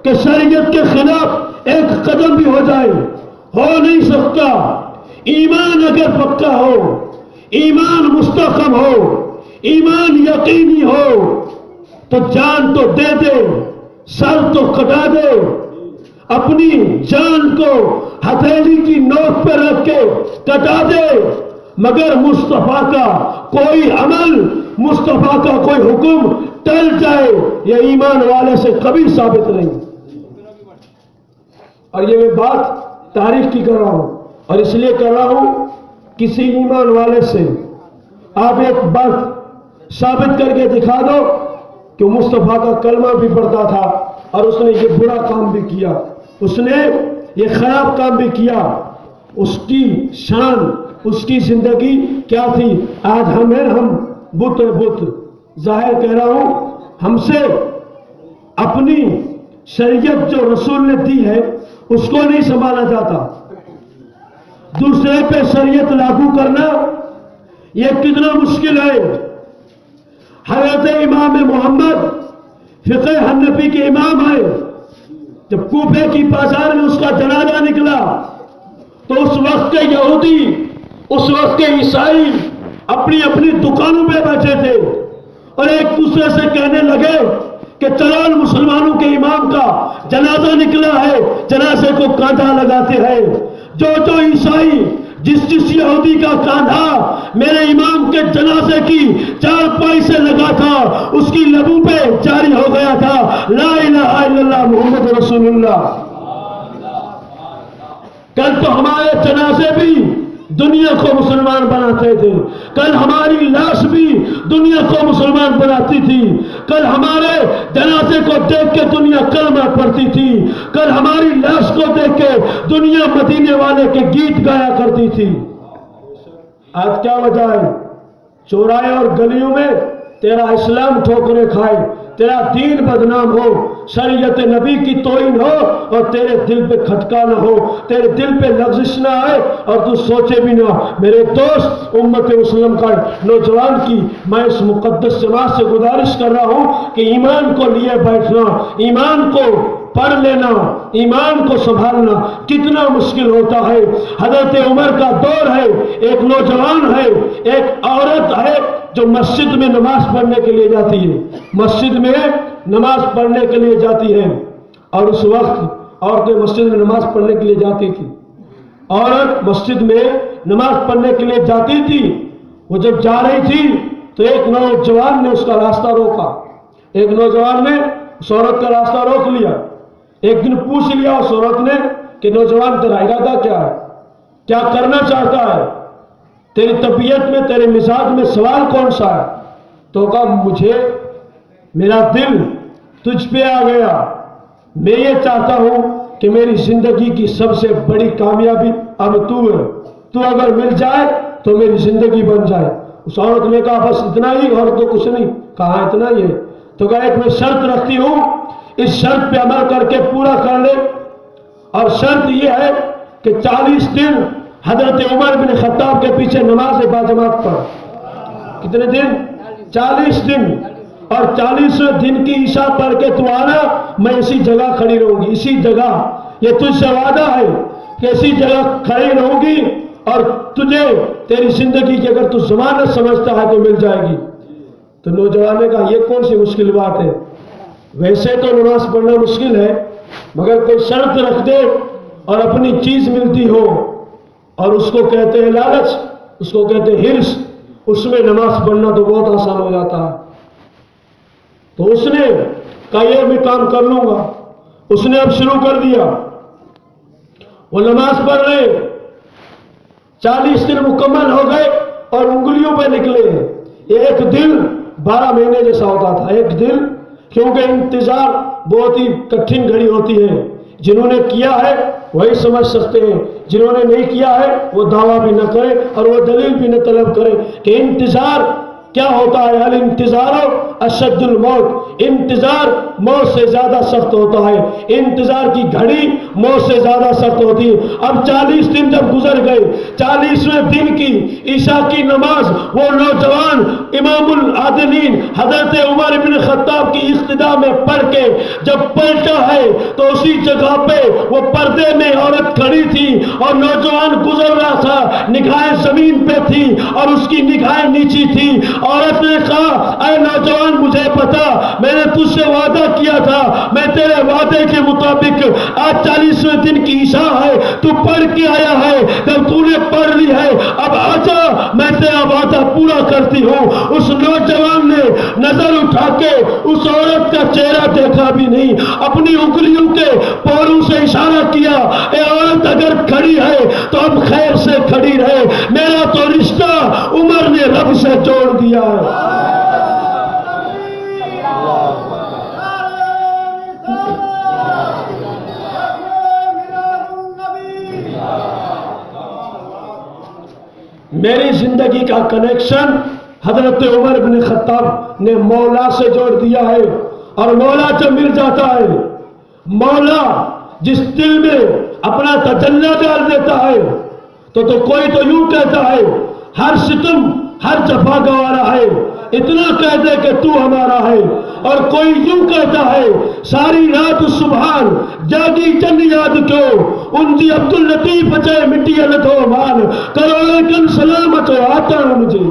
کہ شریعت کے خلاف ایک قدم بھی ہو جائے، ہو نہیں سکتا۔ ایمان اگر پکا ہو، ایمان مستحکم ہو، ایمان یقینی ہو تو جان تو دے دے، سر تو کٹا دے، اپنی جان کو ہتھیلی کی نوک پہ رکھ کے کٹا دے، مگر مصطفیٰ کا کوئی عمل، مصطفیٰ کا کوئی حکم ٹل جائے، یہ ایمان والے سے کبھی ثابت نہیں۔ اور یہ میں بات تاریخ کی کر رہا ہوں، اور اس لیے کر رہا ہوں کسی ایمان والے سے آپ ایک بات ثابت کر کے دکھا دو کہ مصطفیٰ کا کلمہ بھی پڑھتا تھا اور اس نے یہ برا کام بھی کیا، اس نے یہ خراب کام بھی کیا، اس کی شان، اس کی زندگی کیا تھی؟ آج ہم بت ظاہر کہہ رہا ہوں، ہم سے اپنی شریعت جو رسول نے دی ہے اس کو نہیں سنبھالا جاتا، دوسرے پہ شریعت لاگو کرنا یہ کتنا مشکل ہے۔ حضرت امام محمد فقہ حنفی کے امام ہیں، جب کوفے کی بازار میں اس کا جنازہ نکلا تو اس وقت کے یہودی، اس وقت کے عیسائی اپنی اپنی دکانوں پہ بیٹھے تھے اور ایک دوسرے سے کہنے لگے کہ چلو مسلمانوں کے امام کا جنازہ نکلا ہے، جنازے کو کاندھا لگاتے ہیں۔ جو عیسائی جس یہودی کا کاندھا میرے امام کے جنازے کی چارپائی سے لگا تھا، اس کی لبوں پہ جاری ہو گیا تھا لا الہ الا اللہ محمد رسول اللہ۔ کل تو ہمارے جنازے بھی دنیا کو مسلمان بناتے تھے، کل ہماری لاش بھی دنیا کو مسلمان بناتی تھی، کل ہمارے جنازے کو دیکھ کے دنیا کلمہ پڑھتی تھی، کل ہماری لاش کو دیکھ کے دنیا مدینے والے کے گیت گایا کرتی تھی۔ آج کیا وجہ ہے؟ چوراہے اور گلیوں میں تیرا اسلام ٹھوکریں کھائے، تیرا دین بدنام ہو، شریعت نبی کی توہین ہو اور تیرے دل پہ کھٹکا نہ ہو، تیرے دل پہ لغزش نہ آئے اور تو سوچے بھی نہ۔ میرے دوست امت مسلم کا نوجوان کی میں اس مقدس جماعت سے گزارش کر رہا ہوں کہ ایمان کو لیے بیٹھنا، ایمان کو پڑھ لینا، ایمان کو سنبھالنا کتنا مشکل ہوتا ہے۔ حضرت عمر کا دور ہے، ایک نوجوان ہے، ایک عورت ہے جو مسجد میں نماز پڑھنے کے لیے جاتی ہے، مسجد میں نماز پڑھنے کے لیے جاتی ہے، اور اس وقت عورتیں مسجد میں نماز پڑھنے کے لیے جاتی تھی، عورت مسجد میں نماز پڑھنے کے لیے جاتی تھی۔ وہ جب جا رہی تھی تو ایک نوجوان نے اس کا راستہ روکا، ایک نوجوان نے اس عورت کا راستہ روک لیا، ایک دن پوچھ لیا اس عورت نے کہ نوجوان تیرا ارادہ کیا ہے، کیا کرنا چاہتا ہے، تیری طبیعت میں تیرے مزاج میں سوال کون سا ہے؟ تو کہا مجھے میرا دل تجھ پہ آ گیا، میں یہ چاہتا ہوں کہ میری زندگی کی سب سے بڑی کامیابی اب تو ہے، تو اگر مل جائے تو میری زندگی بن جائے۔ اس عورت نے کہا بس اتنا ہی اور تو کچھ نہیں؟ کہا اتنا ہی ہے۔ تو کہا ایک میں شرط رکھتی ہوں، اس شرط پہ عمل کر کے پورا کر لے، اور شرط یہ ہے کہ 40 دن حضرت عمر بن خطاب کے پیچھے نماز باجماعت پڑھ۔ کتنے دن؟ 40 دن، اور 40ویں دن کی عشاء پڑھ کے تو آنا، میں اسی جگہ کھڑی رہوں گی، اسی جگہ، یہ تجھ سے وعدہ ہے کہ اسی جگہ کھڑی رہوں گی، اور تجھے تیری زندگی کی اگر تو ضمانت سمجھتا ہے تو مل جائے گی۔ تو نوجوان نے کہا یہ کون سی مشکل بات ہے، ویسے تو نماز پڑھنا مشکل ہے، مگر کوئی شرط رکھ دے اور اپنی چیز ملتی ہو، اور اس کو کہتے ہیں لالچ، اس کو کہتے ہیں ہرس، اس میں نماز پڑھنا تو بہت آسان ہو جاتا ہے۔ تو اس نے کہا یہ بھی کام کر لوں گا۔ اس نے اب شروع کر دیا، وہ نماز پڑھ رہے، 40 دن مکمل ہو گئے اور انگلیوں پہ نکلے۔ ایک دن 12 مہینے جیسا ہوتا تھا، ایک دن، کیونکہ انتظار بہت ہی کٹھن گھڑی ہوتی ہے۔ جنہوں نے کیا ہے وہی سمجھ سکتے ہیں، جنہوں نے نہیں کیا ہے وہ دعویٰ بھی نہ کرے اور وہ دلیل بھی نہ طلب کرے کہ انتظار کیا ہوتا ہے۔ الانتظار اشد الموت، انتظار موت سے زیادہ سخت ہوتا ہے، انتظار کی گھڑی موت سے زیادہ سخت ہوتی ہے۔ اب 40 دن جب گزر گئے، 40ویں دن کی عشاء کی نماز وہ نوجوان امام العادلین حضرت عمر بن خطاب کی اقتداء میں پڑھ کے جب پلٹا ہے تو اسی جگہ پہ وہ پردے میں عورت کھڑی تھی اور نوجوان گزر رہا تھا، نگاہیں زمین پہ تھی اور اس کی نگاہیں نیچی تھی۔ عورت نے کہا اے نوجوان مجھے پتا، میں نے تجھ سے وعدہ کیا تھا، میں تیرے وعدے کے مطابق آج 40ویں دن کی عشاء ہے، تو پڑھ کے آیا ہے، جب تو نے پڑھ لی ہے اب آجا میں تیرا وعدہ پورا کرتی ہوں۔ اس نوجوان نے نظر اٹھا کے اس عورت کا چہرہ دیکھا بھی نہیں، اپنی انگلیوں کے پوروں سے اشارہ کیا، اے عورت اگر کھڑی ہے تو اب خیر سے کھڑی رہے، میرا تو رشتہ عمر نے رب سے جوڑ دیا ہے۔ میری زندگی کا کنیکشن حضرت عمر بن خطاب نے مولا سے جوڑ دیا ہے، اور مولا جب مل جاتا ہے، مولا جس دل میں اپنا تجلی ڈال دیتا ہے تو کوئی تو یوں کہتا ہے ہر ستم ہر جفا گوارا ہے، اتنا کہہ دے کہ تو ہمارا ہے، اور کوئی یوں کہتا ہے ساری رات سبحان جاگی چند یاد کیوں، ان دی عبداللطیف بچے مٹی الدھو مان کرو لیکن سلامت ہو آتا ہے مجھے۔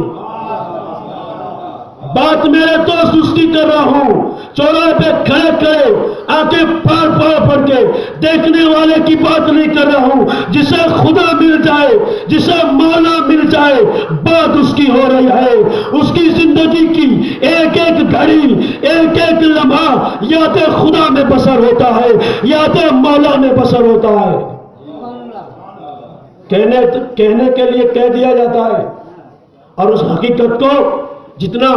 بات میرے دوست اس کی کر رہا ہوں، چوراہے پہ کھڑے کھڑے آنکھیں پار پار پڑ کے دیکھنے والے کی بات نہیں کر رہا ہوں، جسے خدا مل جائے، جسے مولا مل جائے، بات اس کی ہو رہی ہے۔ اس کی زندگی کی ایک ایک گھڑی، ایک ایک لمحہ یاد خدا میں بسر ہوتا ہے، یاد مولا میں بسر ہوتا ہے۔ کہنے کے لیے کہہ دیا جاتا ہے، اور اس حقیقت کو جتنا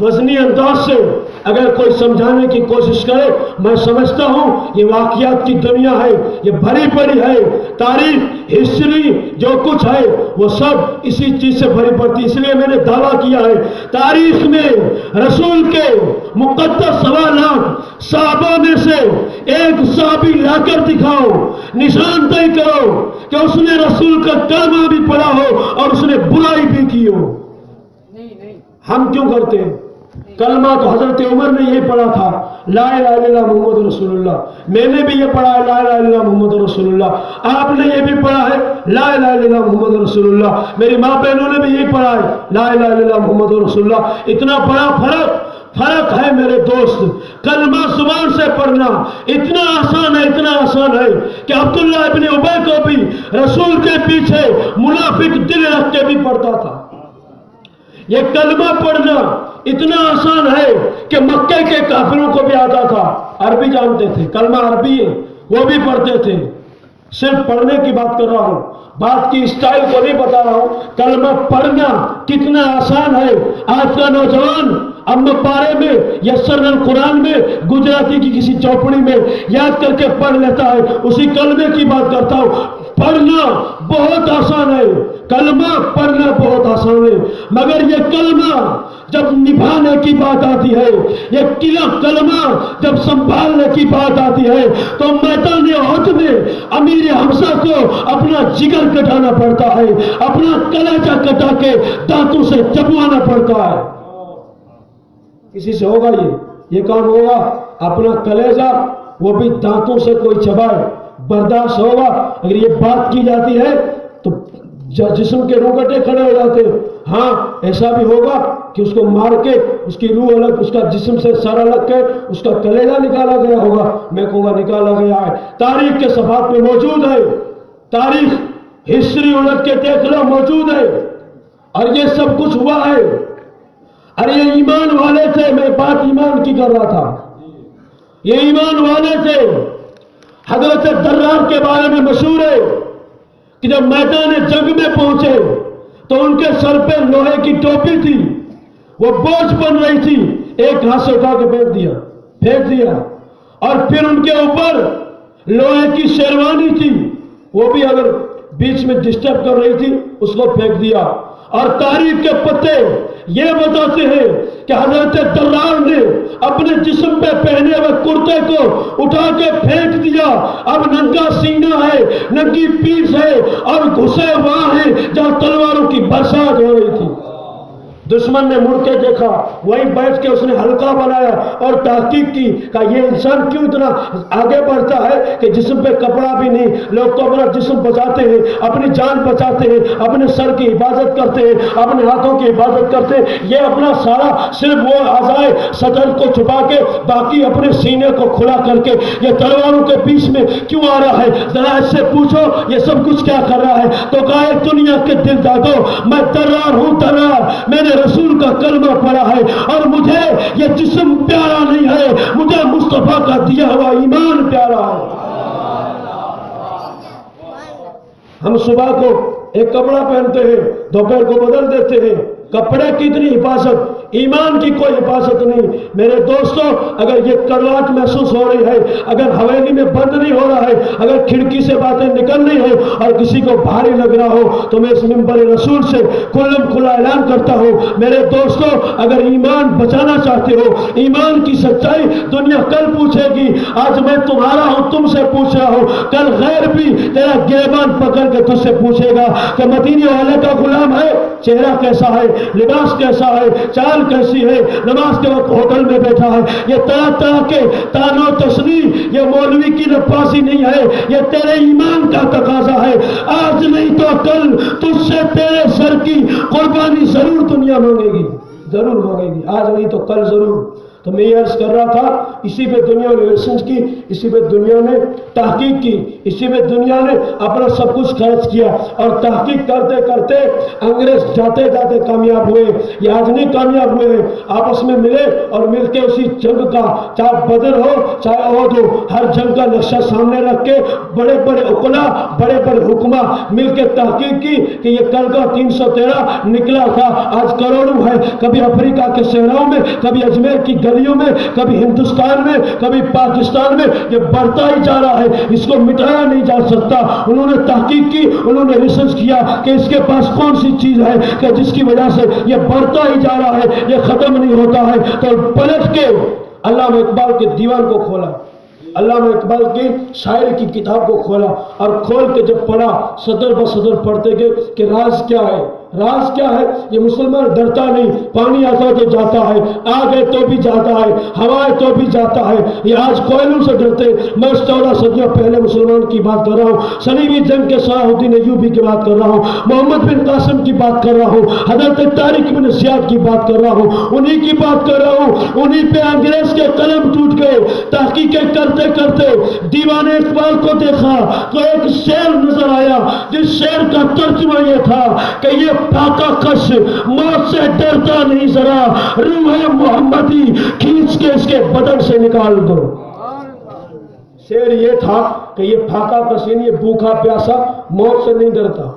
وزنی انداز سے اگر کوئی سمجھانے کی کوشش کرے، میں سمجھتا ہوں یہ واقعات کی دنیا ہے، یہ بھری پڑی ہے، تاریخ، ہسٹری جو کچھ ہے وہ سب اسی چیز سے بھری پڑتی۔ اس لیے میں نے دعویٰ کیا ہے تاریخ میں رسول کے مقدس سوالات صحابہ میں سے ایک صحابی لا کر دکھاؤ، نشاندہی کرو کہ اس نے رسول کا کلمہ بھی پڑھا ہو اور اس نے برائی بھی کی ہو۔ ہم کیوں کرتے ہیں؟ کلمہ تو حضرت عمر نے یہی پڑھا تھا، لا الہ الا اللہ محمد رسول اللہ۔ میں نے بھی یہ پڑھا ہے لا الہ الا اللہ محمد رسول اللہ، آپ نے یہ بھی پڑھا ہے لا الہ الا اللہ محمد رسول اللہ، میری ماں بہنوں نے بھی یہی پڑھا ہے لا الہ الا اللہ محمد رسول اللہ۔ اتنا بڑا فرق ہے میرے دوست، کلمہ زبان سے پڑھنا اتنا آسان ہے، اتنا آسان ہے کہ عبداللہ ابن ابی کو بھی رسول کے پیچھے منافق دل رکھ کے بھی پڑھتا تھا۔ یہ کلمہ پڑھنا اتنا آسان ہے کہ مکے کے کافروں کو بھی آتا تھا، عربی جانتے تھے، کلمہ عربی ہے، وہ بھی پڑھتے تھے. صرف پڑھنے کی بات کر رہا ہوں, بات کی اسٹائل کو نہیں بتا رہا ہوں. کلمہ پڑھنا کتنا آسان ہے. آج کا نوجوان پارے میں یا سر القرآن میں گجراتی کی کسی چوپڑی میں یاد کر کے پڑھ لیتا ہے, اسی کلمے کی بات کرتا ہوں. پڑھنا بہت آسان ہے, کلمہ پڑھنا بہت آسان ہے, مگر یہ کلمہ جب نبھانے کی بات آتی ہے, یہ کلمہ جب سنبھالنے کی بات آتی ہے, تو میدان احد میں امیر حمزہ کو اپنا جگر کٹانا پڑتا ہے, اپنا کلیجہ کٹا کے دانتوں سے چبوانا پڑتا ہے. کسی سے ہوگا یہ کام ہوگا؟ اپنا کلیجہ وہ بھی دانتوں سے کوئی چبائے, برداشت ہوگا؟ اگر یہ بات کی جاتی ہے تو جسم کے روگٹے کھڑے ہو جاتے. ہاں ایسا بھی ہوگا کہ اس کو مار کے اس کی روح الگ, اس کا جسم سے سر الگ کے اس کا کلیجہ نکالا گیا ہوگا. میں کہوں گا نکالا گیا ہے, تاریخ کے صفحات میں موجود ہے, تاریخ ہسٹری الٹ کے دیکھ لو موجود ہے. اور یہ سب کچھ ہوا ہے. ارے یہ ایمان والے تھے, میں بات ایمان کی کر رہا تھا, یہ ایمان والے تھے. حضرت درار کے بارے میں مشہور ہے کہ جب میدان جنگ میں پہنچے تو ان کے سر پہ لوہے کی ٹوپی تھی, وہ بوجھ بن رہی تھی, ایک ہاتھ سے اٹھا کے پھینک دیا. اور پھر ان کے اوپر لوہے کی شیروانی تھی, وہ بھی اگر بیچ میں ڈسٹرب کر رہی تھی اس کو پھینک دیا. اور تاریخ کے پتے یہ بتاتے ہیں کہ حضرت درار نے اپنے جسم پہ پہنے ہوئے کرتے کو اٹھا کے پھینک دیا. اب ننگا سینہ ہے, ننگی پیٹھ ہے, اور گھسے وہاں ہیں جہاں تلواروں کی برسات ہو رہی تھی. دشمن نے مڑ کے دیکھا, وہیں بیٹھ کے اس نے حلقہ بنایا اور تحقیق کی کہ یہ انسان کیوں اتنا آگے بڑھتا ہے کہ جسم پہ کپڑا بھی نہیں. لوگ تو اپنا جسم بچاتے ہیں, اپنی جان بچاتے ہیں, اپنے سر کی حفاظت کرتے ہیں, اپنے ہاتھوں کی حفاظت کرتے ہیں. یہ اپنا سارا صرف وہ اعضائے صدر کو چھپا کے باقی اپنے سینے کو کھلا کر کے یہ تلواروں کے بیچ میں کیوں آ رہا ہے؟ ذرا اس سے پوچھو یہ سب کچھ کیا کر رہا ہے. تو کہا دنیا کے دل دادو, میں درار ہوں, درار. میں نے رسول کا کلمہ پڑھا ہے اور مجھے یہ جسم پیارا نہیں ہے, مجھے مصطفیٰ کا دیا ہوا ایمان پیارا ہے. ہم صبح کو ایک کپڑا پہنتے ہیں, دوپہر کو بدل دیتے ہیں. کپڑے کی اتنی حفاظت, ایمان کی کوئی حفاظت نہیں. میرے دوستو, اگر یہ کڑواہٹ محسوس ہو رہی ہے, اگر حویلی میں بند نہیں ہو رہا ہے, اگر کھڑکی سے باتیں نکل رہی ہیں اور کسی کو بھاری لگ رہا ہو, تو میں اس منبر رسول سے کھلم کھلا اعلان کرتا ہوں, میرے دوستو اگر ایمان بچانا چاہتے ہو, ایمان کی سچائی دنیا کل پوچھے گی. آج میں تمہارا ہوں, تم سے پوچھ رہا ہوں, کل غیر بھی تیرا گریبان پکڑ کے تجھ سے پوچھے گا کہ مدینے والے کا غلام ہے, چہرہ کیسا ہے, لباس کیسا ہے, چال کیسی ہے, نماز کے وقت ہوٹل میں بیٹھا ہے. یہ طرح طرح کے تان و تشریح یہ مولوی کی نپاسی نہیں ہے, یہ تیرے ایمان کا تقاضا ہے. آج نہیں تو کل تجھ سے تیرے سر کی قربانی ضرور دنیا مانگے گی, ضرور مانگے گی. آج نہیں تو کل ضرور. تو میں یہ عرض کر رہا تھا, اسی پہ دنیا نے ریسرچ کی, اسی پہ دنیا نے تحقیق کی, اسی پہ دنیا نے اپنا سب کچھ خرچ کیا. اور تحقیق کرتے کرتے انگریز جاتے جاتے کامیاب ہوئے. یہ آج نہیں کامیاب ہوئے, آپس میں ملے اور مل کے اسی جنگ کا, چاہے بدر ہو چاہے عہد ہو, ہر جنگ کا نقشہ سامنے رکھ کے بڑے بڑے عقلا, بڑے بڑے حکماں مل کے تحقیق کی کہ یہ کل کا 313 نکلا تھا, آج کروڑوں ہے. کبھی افریقہ کے صحراؤں میں, کبھی اجمیر کی گلیوں میں, کبھی ہندوستان میں, کبھی پاکستان میں, یہ بڑھتا ہی جا رہا ہے, اس کو مٹایا نہیں جا سکتا. انہوں نے تحقیق کی, انہوں نے ریسرچ کیا کہ اس کے پاس کون سی چیز ہے کہ جس کی وجہ سے یہ بڑھتا ہی جا رہا ہے, یہ ختم نہیں ہوتا ہے. تو پلٹ کے علامہ اقبال کے دیوان کو کھولا, علامہ اقبال کی شاعری کی کتاب کو کھولا, اور کھول کے جب پڑھا, صدر بصدر پڑھتے گئے کہ راز کیا ہے, راز کیا ہے. یہ مسلمان ڈرتا نہیں, پانی آتا تو جاتا ہے, آگ ہے تو بھی جاتا ہے, ہوا ہے تو بھی جاتا ہے. یہ آج کوئلوں سے ڈرتے. میں 14 صدیوں پہلے مسلمان کی بات کر رہا ہوں, صلیبی جنگ کے صلاح الدین ایوبی کی بات کر رہا ہوں, محمد بن قاسم کی بات کر رہا ہوں, حضرت طارق بن زیاد کی بات کر رہا ہوں, انہی کی بات کر رہا ہوں. انہی پہ انگریز کے قلم ٹوٹ گئے. تحقیقیں کرتے کرتے دیوان اقبال کو دیکھا تو ایک شعر نظر آیا, جس شعر کا ترجمہ یہ تھا کہ یہ پاکا کش موت سے ڈرتا نہیں, ذرا روح محمدی کھینچ کے اس کے بدن سے نکال دو. شعر یہ تھا کہ یہ پھاکا کسین، یہ بھوکا پیاسا موت سے نہیں ڈرتا،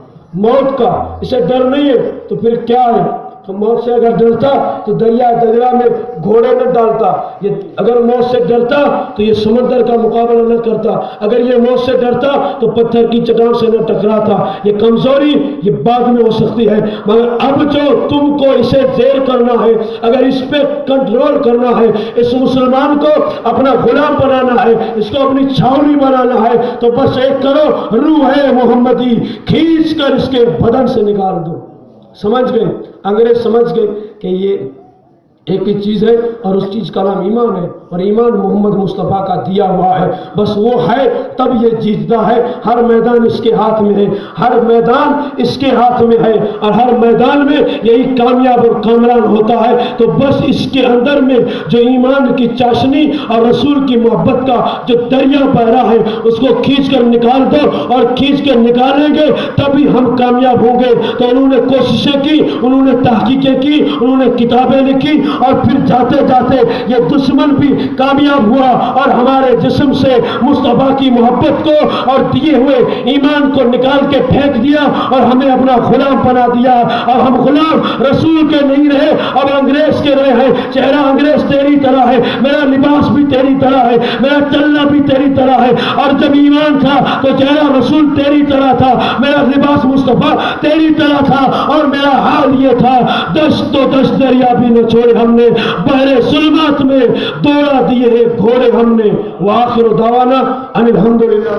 موت کا اسے ڈر نہیں ہے تو پھر کیا ہے؟ تو موت سے اگر ڈرتا تو دریا میں گھوڑے نہ ڈالتا، یہ اگر موت سے ڈرتا تو یہ سمندر کا مقابلہ نہ کرتا، اگر یہ موت سے ڈرتا تو پتھر کی چٹان سے نہ ٹکراتا۔ یہ کمزوری یہ بعد میں ہو سکتی ہے، مگر اب جو تم کو اسے زیر کرنا ہے، اگر اس پہ کنٹرول کرنا ہے، اس مسلمان کو اپنا غلام بنانا ہے، اس کو اپنی چھاؤنی بنانا ہے، تو بس ایک کرو، روح محمدی کھینچ کر اس کے بدن سے نکال دو۔ سمجھ گئے؟ انگریز سمجھ گئے کہ یہ ایک ہی چیز ہے اور اس چیز کا نام ایمان ہے، اور ایمان محمد مصطفیٰ کا دیا ہوا ہے، بس وہ ہے تب یہ جیتتا ہے۔ ہر میدان اس کے ہاتھ میں ہے، ہر میدان اس کے ہاتھ میں ہے، اور ہر میدان میں یہی کامیاب اور کامران ہوتا ہے۔ تو بس اس کے اندر میں جو ایمان کی چاشنی اور رسول کی محبت کا جو دریا بہ رہا ہے اس کو کھینچ کر نکال دو، اور کھینچ کر نکالیں گے تبھی ہم کامیاب ہوں گے۔ تو انہوں نے کوششیں کی، انہوں نے تحقیقیں کی، انہوں نے کتابیں لکھی، اور پھر جاتے جاتے یہ دشمن بھی کامیاب ہوا اور ہمارے جسم سے مصطفیٰ کی محبت کو اور دیے ہوئے ایمان کو نکال کے پھینک دیا اور ہمیں اپنا غلام بنا دیا۔ اب ہم غلام رسول کے نہیں رہے، اب انگریز کے رہے ہیں۔ چہرہ انگریز تیری طرح ہے، میرا لباس بھی تیری طرح ہے، میرا چلنا بھی تیری طرح ہے، اور جب ایمان تھا تو چہرہ رسول تیری طرح تھا، میرا لباس مصطفیٰ تیری طرح تھا، اور میرا حال یہ تھا دشت و دشت دریا بھی نہ چھوڑے ہم نے، بحر ظلمات میں دوڑا دیے گھوڑے ہم نے۔ وآخر دعوانا ان الحمدللہ۔